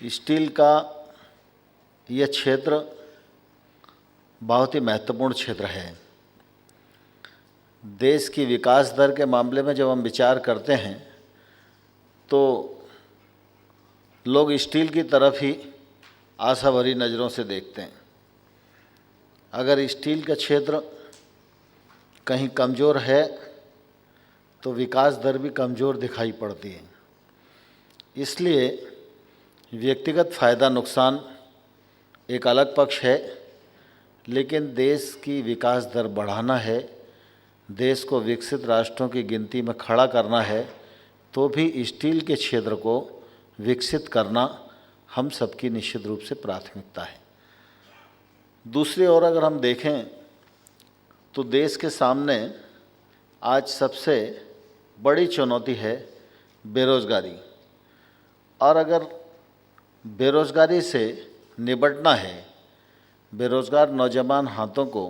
Steel का यह क्षेत्र बहुत ही महत्वपूर्ण क्षेत्र है। देश की विकास दर के मामले में जब हम विचार करते हैं तो लोग स्टील की तरफ ही आशा भरी नज़रों से देखते हैं। अगर स्टील का क्षेत्र कहीं कमज़ोर है तो विकास दर भी कमज़ोर दिखाई पड़ती है। इसलिए व्यक्तिगत फ़ायदा नुकसान एक अलग पक्ष है, लेकिन देश की विकास दर बढ़ाना है, देश को विकसित राष्ट्रों की गिनती में खड़ा करना है, तो भी स्टील के क्षेत्र को विकसित करना हम सबकी निश्चित रूप से प्राथमिकता है। दूसरी ओर अगर हम देखें तो देश के सामने आज सबसे बड़ी चुनौती है बेरोज़गारी, और अगर बेरोज़गारी से निपटना है, बेरोज़गार नौजवान हाथों को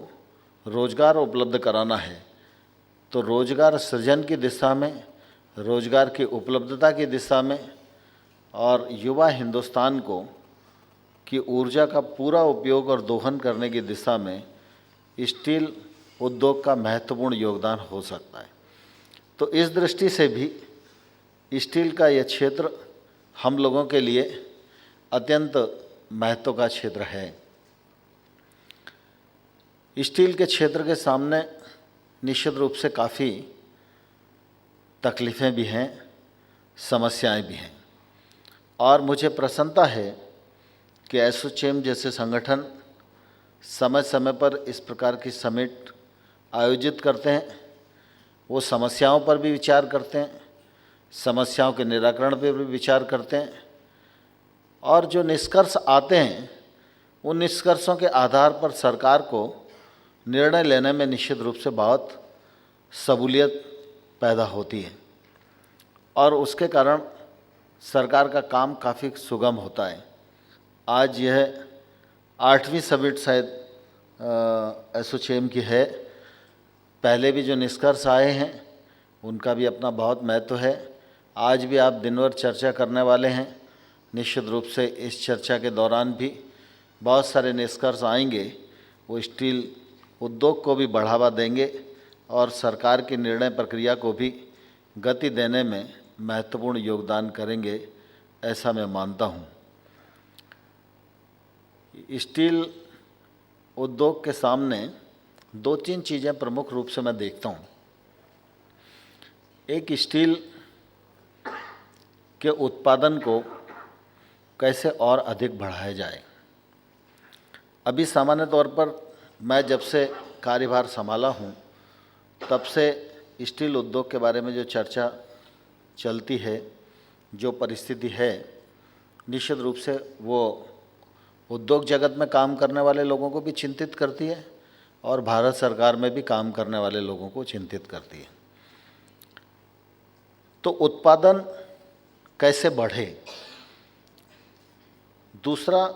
रोज़गार उपलब्ध कराना है, तो रोज़गार सृजन की दिशा में, रोज़गार की उपलब्धता की दिशा में और युवा हिंदुस्तान को की ऊर्जा का पूरा उपयोग और दोहन करने की दिशा में स्टील उद्योग का महत्वपूर्ण योगदान हो सकता है। तो इस दृष्टि से भी स्टील का यह क्षेत्र हम लोगों के लिए अत्यंत महत्व का क्षेत्र है। स्टील के क्षेत्र के सामने निश्चित रूप से काफ़ी तकलीफ़ें भी हैं, समस्याएं भी हैं, और मुझे प्रसन्नता है कि एसोचैम जैसे संगठन समय समय पर इस प्रकार की समिट आयोजित करते हैं। वो समस्याओं पर भी विचार करते हैं, समस्याओं के निराकरण पर भी विचार करते हैं, और जो निष्कर्ष आते हैं उन निष्कर्षों के आधार पर सरकार को निर्णय लेने में निश्चित रूप से बहुत सहूलियत पैदा होती है, और उसके कारण सरकार का काम काफ़ी सुगम होता है। आज यह 8वीं समिट शायद एसोचैम की है। पहले भी जो निष्कर्ष आए हैं उनका भी अपना बहुत महत्व है। आज भी आप दिन भर चर्चा करने वाले हैं। निश्चित रूप से इस चर्चा के दौरान भी बहुत सारे निष्कर्ष आएंगे, वो स्टील उद्योग को भी बढ़ावा देंगे और सरकार की निर्णय प्रक्रिया को भी गति देने में महत्वपूर्ण योगदान करेंगे, ऐसा मैं मानता हूँ। स्टील उद्योग के सामने 2-3 चीज़ें प्रमुख रूप से मैं देखता हूँ। एक, स्टील के उत्पादन को कैसे और अधिक बढ़ाया जाए। अभी सामान्य तौर पर मैं जब से कार्यभार संभाला हूँ तब से स्टील उद्योग के बारे में जो चर्चा चलती है, जो परिस्थिति है, निश्चित रूप से वो उद्योग जगत में काम करने वाले लोगों को भी चिंतित करती है और भारत सरकार में भी काम करने वाले लोगों को चिंतित करती है। तो उत्पादन कैसे बढ़े। दूसरा,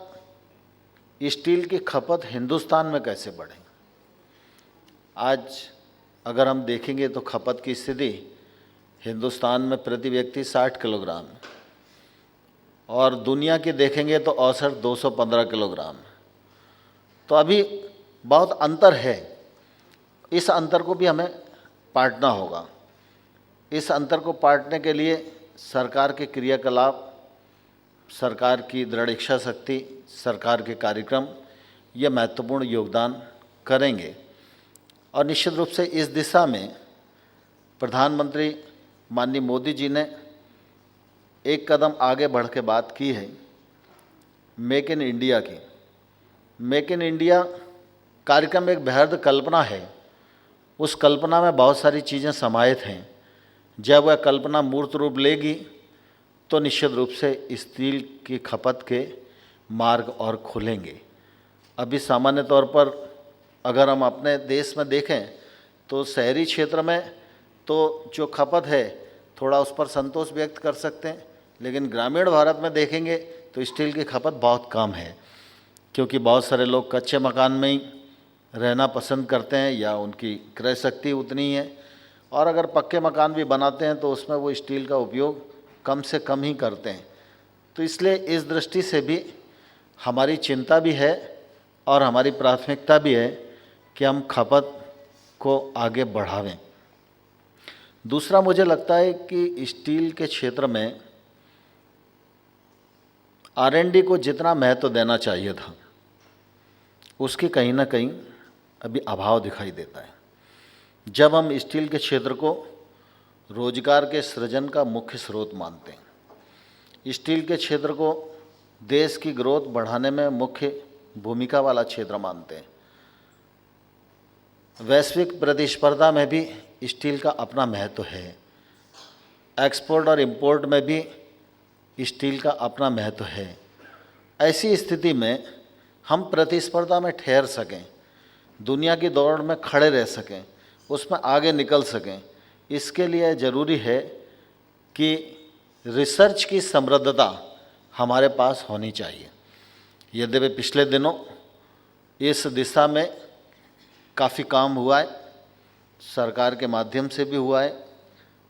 स्टील की खपत हिंदुस्तान में कैसे बढ़े। आज अगर हम देखेंगे तो खपत की स्थिति हिंदुस्तान में प्रति व्यक्ति 60 किलोग्राम है, और दुनिया की देखेंगे तो औसत 215 किलोग्राम है। तो अभी बहुत अंतर है। इस अंतर को भी हमें पाटना होगा। इस अंतर को पाटने के लिए सरकार के क्रियाकलाप, सरकार की दृढ़ इच्छा शक्ति, सरकार के कार्यक्रम ये महत्वपूर्ण योगदान करेंगे, और निश्चित रूप से इस दिशा में प्रधानमंत्री माननीय मोदी जी ने एक कदम आगे बढ़ के बात की है मेक इन इंडिया की। मेक इन इंडिया कार्यक्रम एक बेहद कल्पना है। उस कल्पना में बहुत सारी चीज़ें समाहित हैं। जब वह कल्पना मूर्त रूप लेगी तो निश्चित रूप से स्टील की खपत के मार्ग और खुलेंगे। अभी सामान्य तौर पर अगर हम अपने देश में देखें तो शहरी क्षेत्र में तो जो खपत है थोड़ा उस पर संतोष व्यक्त कर सकते हैं, लेकिन ग्रामीण भारत में देखेंगे तो स्टील की खपत बहुत कम है, क्योंकि बहुत सारे लोग कच्चे मकान में ही रहना पसंद करते हैं या उनकी क्रय शक्ति उतनी है, और अगर पक्के मकान भी बनाते हैं तो उसमें वो स्टील का उपयोग कम से कम ही करते हैं। तो इसलिए इस दृष्टि से भी हमारी चिंता भी है और हमारी प्राथमिकता भी है कि हम खपत को आगे बढ़ावें। दूसरा, मुझे लगता है कि स्टील के क्षेत्र में R&D को जितना महत्व देना चाहिए था उसकी कहीं ना कहीं अभी अभाव दिखाई देता है। जब हम स्टील के क्षेत्र को रोजगार के सृजन का मुख्य स्रोत मानते हैं, स्टील के क्षेत्र को देश की ग्रोथ बढ़ाने में मुख्य भूमिका वाला क्षेत्र मानते हैं, वैश्विक प्रतिस्पर्धा में भी स्टील का अपना महत्व है, एक्सपोर्ट और इंपोर्ट में भी स्टील का अपना महत्व है। ऐसी स्थिति में हम प्रतिस्पर्धा में ठहर सकें, दुनिया की दौड़ में खड़े रह सकें, उसमें आगे निकल सकें, इसके लिए ज़रूरी है कि रिसर्च की समृद्धता हमारे पास होनी चाहिए। यद्यपि पिछले दिनों इस दिशा में काफ़ी काम हुआ है, सरकार के माध्यम से भी हुआ है,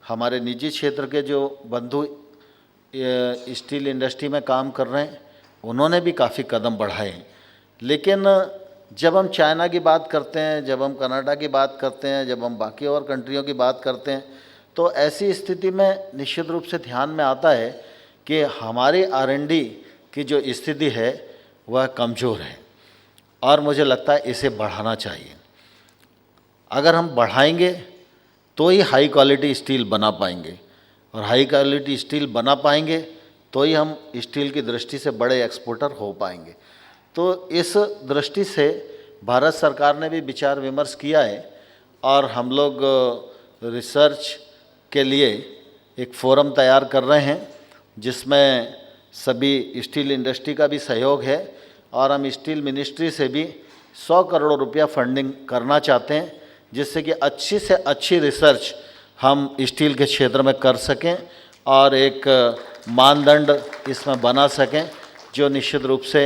हमारे निजी क्षेत्र के जो बंधु स्टील इंडस्ट्री में काम कर रहे हैं उन्होंने भी काफ़ी कदम बढ़ाए हैं। लेकिन जब हम चाइना की बात करते हैं, जब हम कनाडा की बात करते हैं, जब हम बाकी और कंट्रियों की बात करते हैं, तो ऐसी स्थिति में निश्चित रूप से ध्यान में आता है कि हमारी R&D की जो स्थिति है वह कमज़ोर है और मुझे लगता है इसे बढ़ाना चाहिए। अगर हम बढ़ाएंगे तो ही हाई क्वालिटी स्टील बना पाएंगे और हाई क्वालिटी स्टील बना पाएंगे तो ही हम स्टील की दृष्टि से बड़े एक्सपोर्टर हो पाएंगे। तो इस दृष्टि से भारत सरकार ने भी विचार विमर्श किया है और हम लोग रिसर्च के लिए एक फोरम तैयार कर रहे हैं जिसमें सभी स्टील इंडस्ट्री का भी सहयोग है और हम स्टील मिनिस्ट्री से भी 100 करोड़ रुपया फंडिंग करना चाहते हैं जिससे कि अच्छी से अच्छी रिसर्च हम स्टील के क्षेत्र में कर सकें और एक मानदंड इसमें बना सकें जो निश्चित रूप से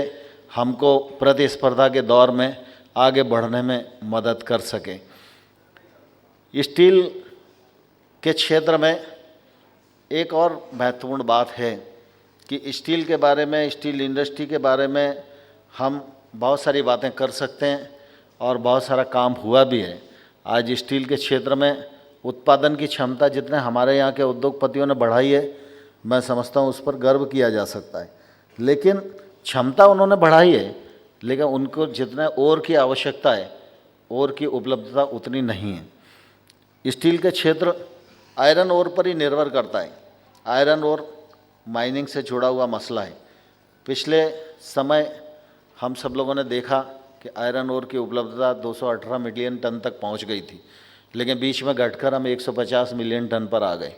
हमको प्रतिस्पर्धा के दौर में आगे बढ़ने में मदद कर सके। स्टील के क्षेत्र में एक और महत्वपूर्ण बात है कि स्टील के बारे में, स्टील इंडस्ट्री के बारे में हम बहुत सारी बातें कर सकते हैं और बहुत सारा काम हुआ भी है। आज स्टील के क्षेत्र में उत्पादन की क्षमता जितने हमारे यहाँ के उद्योगपतियों ने बढ़ाई है, मैं समझता हूँ उस पर गर्व किया जा सकता है। लेकिन क्षमता उन्होंने बढ़ाई है, लेकिन उनको जितने ओर की आवश्यकता है, ओर की उपलब्धता उतनी नहीं है। स्टील के क्षेत्र आयरन ओर पर ही निर्भर करता है। आयरन ओर माइनिंग से जुड़ा हुआ मसला है। पिछले समय हम सब लोगों ने देखा कि आयरन ओर की उपलब्धता 218 मिलियन टन तक पहुंच गई थी, लेकिन बीच में घटकर हम 150 मिलियन टन पर आ गए।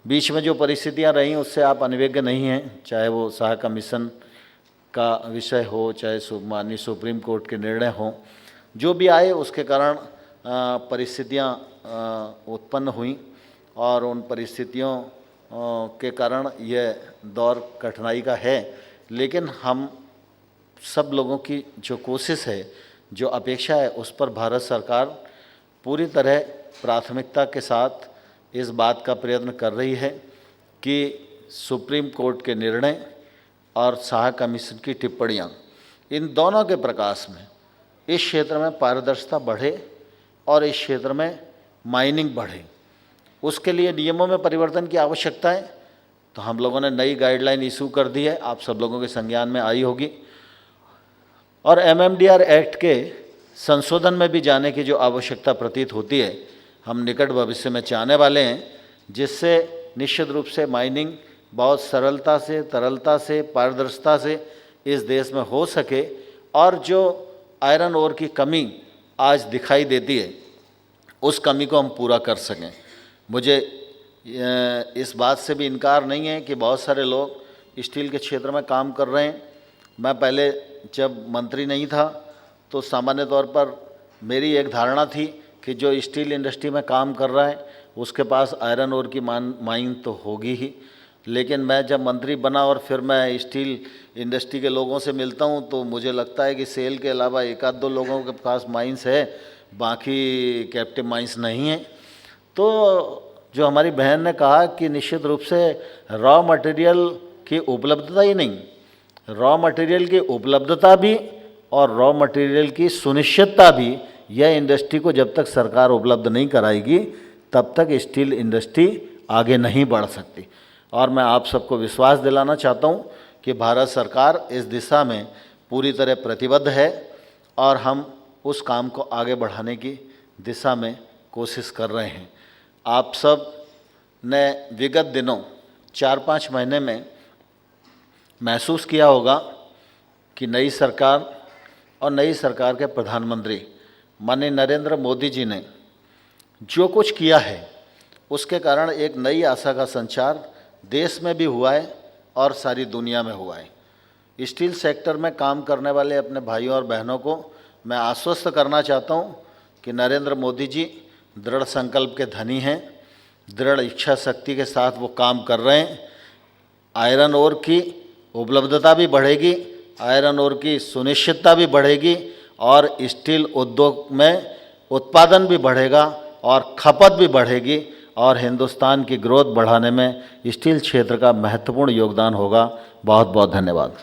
बीच में जो परिस्थितियां रहीं उससे आप अनभिज्ञ नहीं हैं, चाहे वो शाह कमीशन का विषय हो, चाहे माननीय सुप्रीम कोर्ट के निर्णय हों, जो भी आए उसके कारण परिस्थितियां उत्पन्न हुई और उन परिस्थितियों के कारण यह दौर कठिनाई का है। लेकिन हम सब लोगों की जो कोशिश है, जो अपेक्षा है, उस पर भारत सरकार पूरी तरह प्राथमिकता के साथ इस बात का प्रयत्न कर रही है कि सुप्रीम कोर्ट के निर्णय और शाह कमीशन की टिप्पणियाँ, इन दोनों के प्रकाश में इस क्षेत्र में पारदर्शिता बढ़े और इस क्षेत्र में माइनिंग बढ़े। उसके लिए नियमों में परिवर्तन की आवश्यकता है। तो हम लोगों ने नई गाइडलाइन इशू कर दी है, आप सब लोगों के संज्ञान में आई होगी, और MMDR एक्ट के संशोधन में भी जाने की जो आवश्यकता प्रतीत होती है, हम निकट भविष्य में चाहने वाले हैं, जिससे निश्चित रूप से माइनिंग बहुत सरलता से, तरलता से, पारदर्शिता से इस देश में हो सके और जो आयरन ओर की कमी आज दिखाई देती है उस कमी को हम पूरा कर सकें। मुझे इस बात से भी इनकार नहीं है कि बहुत सारे लोग स्टील के क्षेत्र में काम कर रहे हैं। मैं पहले जब मंत्री नहीं था तो सामान्य तौर पर मेरी एक धारणा थी कि जो स्टील इंडस्ट्री में काम कर रहा है उसके पास आयरन ओर की माइन तो होगी ही। लेकिन मैं जब मंत्री बना और फिर मैं स्टील इंडस्ट्री के लोगों से मिलता हूं तो मुझे लगता है कि सेल के अलावा एक आध दो लोगों के पास माइंस है, बाकी कैप्टिव माइंस नहीं है। तो जो हमारी बहन ने कहा कि निश्चित रूप से रॉ मटेरियल की उपलब्धता ही नहीं, रॉ मटेरियल की उपलब्धता भी और रॉ मटेरियल की सुनिश्चितता भी, यह इंडस्ट्री को जब तक सरकार उपलब्ध नहीं कराएगी तब तक स्टील इंडस्ट्री आगे नहीं बढ़ सकती। और मैं आप सबको विश्वास दिलाना चाहता हूँ कि भारत सरकार इस दिशा में पूरी तरह प्रतिबद्ध है और हम उस काम को आगे बढ़ाने की दिशा में कोशिश कर रहे हैं। आप सब ने विगत दिनों 4-5 महीने में महसूस किया होगा कि नई सरकार और नई सरकार के प्रधानमंत्री माननीय नरेंद्र मोदी जी ने जो कुछ किया है उसके कारण एक नई आशा का संचार देश में भी हुआ है और सारी दुनिया में हुआ है। स्टील सेक्टर में काम करने वाले अपने भाइयों और बहनों को मैं आश्वस्त करना चाहता हूं कि नरेंद्र मोदी जी दृढ़ संकल्प के धनी हैं, दृढ़ इच्छा शक्ति के साथ वो काम कर रहे हैं। आयरन ओर की उपलब्धता भी बढ़ेगी, आयरन ओर की सुनिश्चितता भी बढ़ेगी और स्टील उद्योग में उत्पादन भी बढ़ेगा और खपत भी बढ़ेगी और हिंदुस्तान की ग्रोथ बढ़ाने में स्टील क्षेत्र का महत्वपूर्ण योगदान होगा। बहुत बहुत धन्यवाद।